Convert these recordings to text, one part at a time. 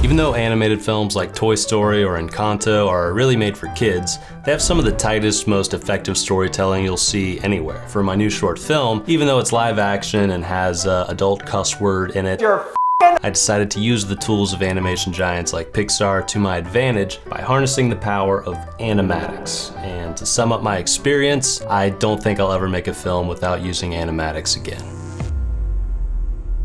Even though animated films like Toy Story or Encanto are really made for kids, they have some of the tightest, most effective storytelling you'll see anywhere. For my new short film, even though it's live action and has an adult cuss word in it, I decided to use the tools of animation giants like Pixar to my advantage by harnessing the power of animatics. And to sum up my experience, I don't think I'll ever make a film without using animatics again.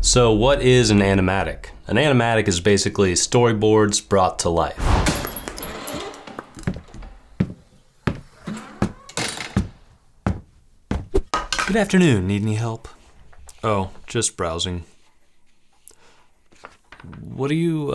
So what is an animatic? An animatic is basically storyboards brought to life. Good afternoon, need any help? Oh, just browsing. What do you,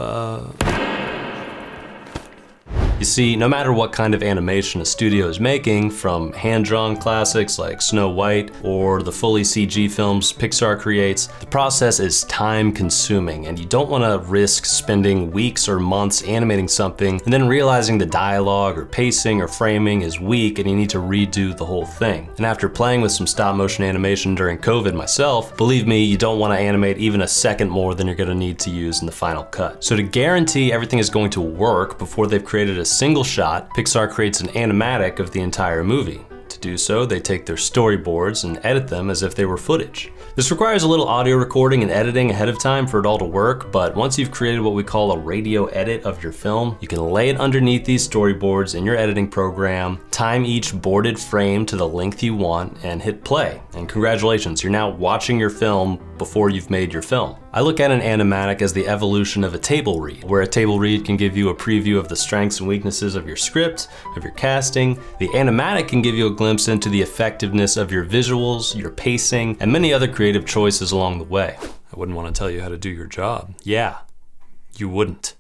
You see, no matter what kind of animation a studio is making, from hand-drawn classics like Snow White or the fully CG films Pixar creates, the process is time-consuming, and you don't want to risk spending weeks or months animating something and then realizing the dialogue or pacing or framing is weak and you need to redo the whole thing. And after playing with some stop-motion animation during COVID myself, believe me, you don't want to animate even a second more than you're going to need to use in the final cut. So to guarantee everything is going to work before they've created a single shot, Pixar creates an animatic of the entire movie. To do so, they take their storyboards and edit them as if they were footage. This requires a little audio recording and editing ahead of time for it all to work, but once you've created what we call a radio edit of your film, you can lay it underneath these storyboards in your editing program, time each boarded frame to the length you want, and hit play. And congratulations, you're now watching your film before you've made your film. I look at an animatic as the evolution of a table read, where a table read can give you a preview of the strengths and weaknesses of your script, of your casting. The animatic can give you a glimpse into the effectiveness of your visuals, your pacing, and many other creative choices along the way. I wouldn't want to tell you how to do your job. Yeah, you wouldn't.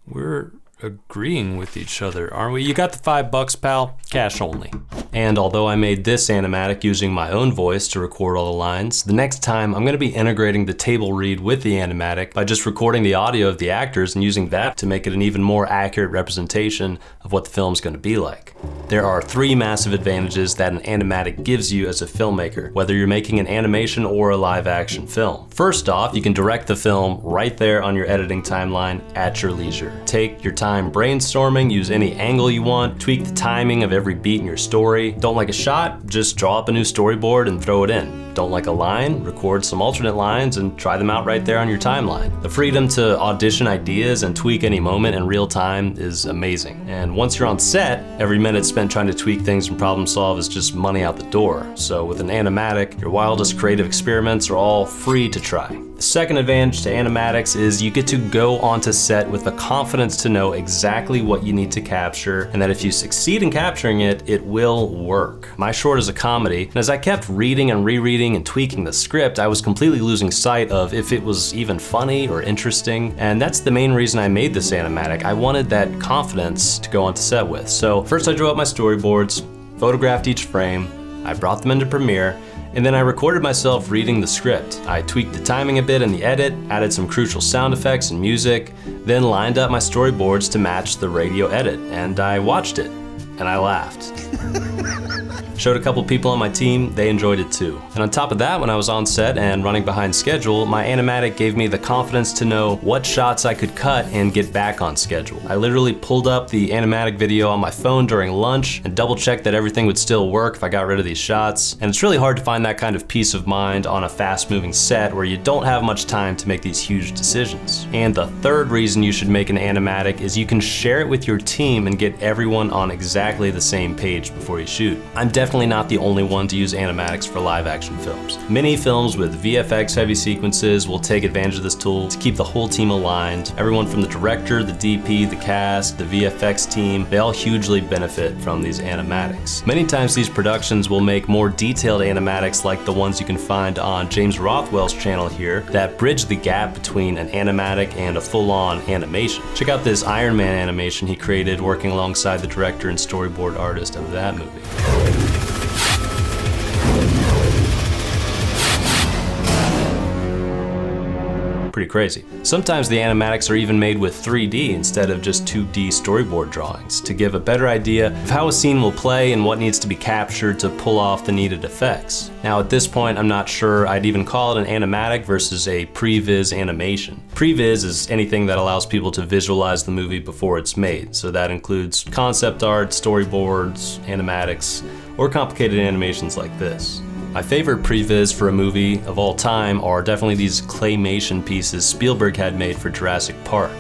We're agreeing with each other, aren't we? You got the $5, pal? Cash only. And although I made this animatic using my own voice to record all the lines, the next time I'm going to be integrating the table read with the animatic by just recording the audio of the actors and using that to make it an even more accurate representation of what the film's going to be like. There are 3 massive advantages that an animatic gives you as a filmmaker, whether you're making an animation or a live action film. First off, you can direct the film right there on your editing timeline at your leisure. Take your time brainstorming, use any angle you want, tweak the timing of every beat in your story. Don't like a shot? Just draw up a new storyboard and throw it in. Don't like a line? Record some alternate lines and try them out right there on your timeline. The freedom to audition ideas and tweak any moment in real time is amazing. And once you're on set, every minute spent trying to tweak things and problem solve is just money out the door. So with an animatic, your wildest creative experiments are all free to try. The second advantage to animatics is you get to go onto set with the confidence to know exactly what you need to capture, and that if you succeed in capturing it, it will work. My short is a comedy, and as I kept reading and rereading and tweaking the script, I was completely losing sight of if it was even funny or interesting, and that's the main reason I made this animatic. I wanted that confidence to go onto set with. So first I drew up my storyboards, photographed each frame, I brought them into Premiere, and then I recorded myself reading the script. I tweaked the timing a bit in the edit, added some crucial sound effects and music, then lined up my storyboards to match the radio edit, and I watched it, and I laughed. Showed a couple people on my team, they enjoyed it too. And on top of that, when I was on set and running behind schedule, my animatic gave me the confidence to know what shots I could cut and get back on schedule. I literally pulled up the animatic video on my phone during lunch and double checked that everything would still work if I got rid of these shots. And it's really hard to find that kind of peace of mind on a fast-moving set where you don't have much time to make these huge decisions. And the third reason you should make an animatic is you can share it with your team and get everyone on exactly the same page before you shoot. I'm definitely not the only one to use animatics for live action films. Many films with VFX heavy sequences will take advantage of this tool to keep the whole team aligned. Everyone from the director, the DP, the cast, the VFX team, they all hugely benefit from these animatics. Many times these productions will make more detailed animatics like the ones you can find on James Rothwell's channel here that bridge the gap between an animatic and a full-on animation. Check out this Iron Man animation he created working alongside the director and storyboard artist of that movie. Pretty crazy. Sometimes the animatics are even made with 3D instead of just 2D storyboard drawings to give a better idea of how a scene will play and what needs to be captured to pull off the needed effects. Now at this point, I'm not sure I'd even call it an animatic versus a previs animation. Previs is anything that allows people to visualize the movie before it's made, so that includes concept art, storyboards, animatics, or complicated animations like this. My favorite previs for a movie of all time are definitely these claymation pieces Spielberg had made for Jurassic Park.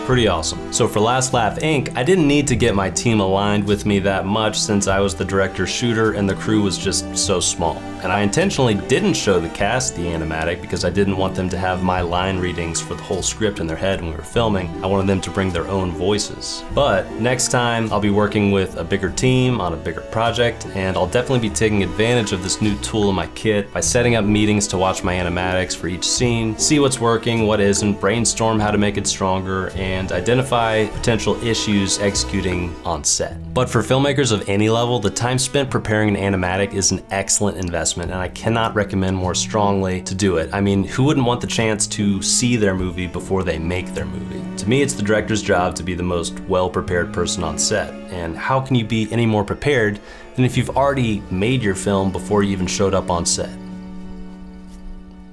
Pretty awesome. So for Last Laugh Inc., I didn't need to get my team aligned with me that much since I was the director-shooter and the crew was just so small. And I intentionally didn't show the cast the animatic because I didn't want them to have my line readings for the whole script in their head when we were filming. I wanted them to bring their own voices. But next time, I'll be working with a bigger team on a bigger project, and I'll definitely be taking advantage of this new tool in my kit by setting up meetings to watch my animatics for each scene, see what's working, what isn't, brainstorm how to make it stronger, and identify potential issues executing on set. But for filmmakers of any level, the time spent preparing an animatic is an excellent investment, and I cannot recommend more strongly to do it. I mean, who wouldn't want the chance to see their movie before they make their movie? To me, it's the director's job to be the most well-prepared person on set, and how can you be any more prepared than if you've already made your film before you even showed up on set?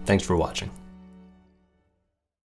Thanks for watching.